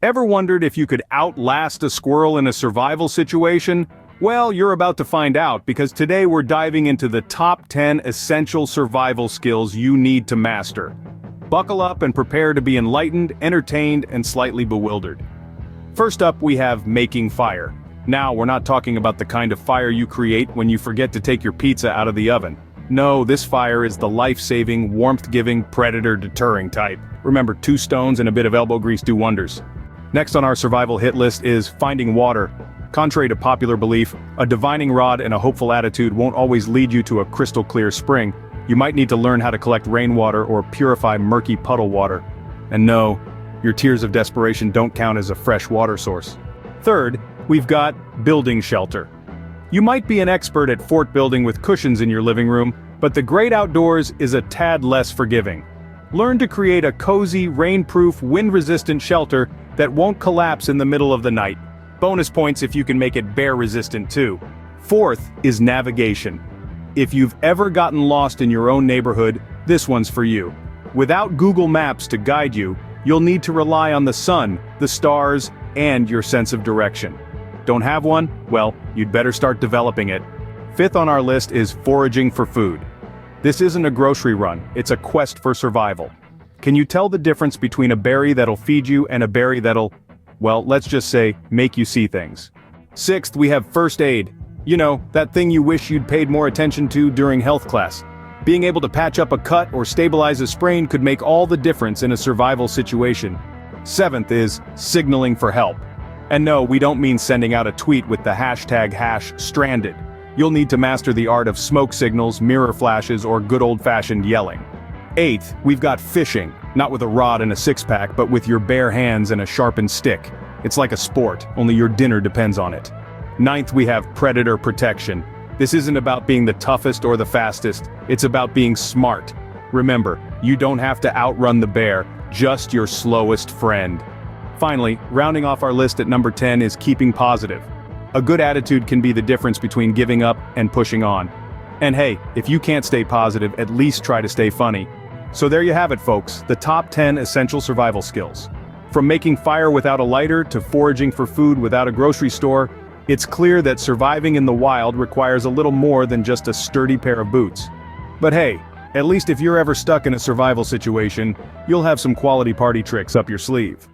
Ever wondered if you could outlast a squirrel in a survival situation? Well, you're about to find out because today we're diving into the top 10 essential survival skills you need to master. Buckle up and prepare to be enlightened, entertained, and slightly bewildered. First up, we have making fire. Now, we're not talking about the kind of fire you create when you forget to take your pizza out of the oven. No, this fire is the life-saving, warmth-giving, predator-deterring type. Remember, 2 stones and a bit of elbow grease do wonders. Next on our survival hit list is finding water. Contrary to popular belief, a divining rod and a hopeful attitude won't always lead you to a crystal-clear spring. You might need to learn how to collect rainwater or purify murky puddle water. And no, your tears of desperation don't count as a fresh water source. Third, we've got building shelter. You might be an expert at fort building with cushions in your living room, but the great outdoors is a tad less forgiving. Learn to create a cozy, rain-proof, wind-resistant shelter that won't collapse in the middle of the night. Bonus points if you can make it bear-resistant too. Fourth is navigation. If you've ever gotten lost in your own neighborhood, this one's for you. Without Google Maps to guide you, you'll need to rely on the sun, the stars, and your sense of direction. Don't have one? Well, you'd better start developing it. Fifth on our list is foraging for food. This isn't a grocery run, it's a quest for survival. Can you tell the difference between a berry that'll feed you and a berry that'll, well, let's just say, make you see things? Sixth, we have first aid. You know, that thing you wish you'd paid more attention to during health class. Being able to patch up a cut or stabilize a sprain could make all the difference in a survival situation. Seventh is signaling for help. And no, we don't mean sending out a tweet with the hashtag #stranded. You'll need to master the art of smoke signals, mirror flashes, or good old-fashioned yelling. Eighth, we've got fishing, not with a rod and a six-pack, but with your bare hands and a sharpened stick. It's like a sport, only your dinner depends on it. Ninth, we have predator protection. This isn't about being the toughest or the fastest, it's about being smart. Remember, you don't have to outrun the bear, just your slowest friend. Finally, rounding off our list at number 10 is keeping positive. A good attitude can be the difference between giving up and pushing on. And hey, if you can't stay positive, at least try to stay funny. So there you have it, folks, the top 10 essential survival skills. From making fire without a lighter to foraging for food without a grocery store, it's clear that surviving in the wild requires a little more than just a sturdy pair of boots. But hey, at least if you're ever stuck in a survival situation, you'll have some quality party tricks up your sleeve.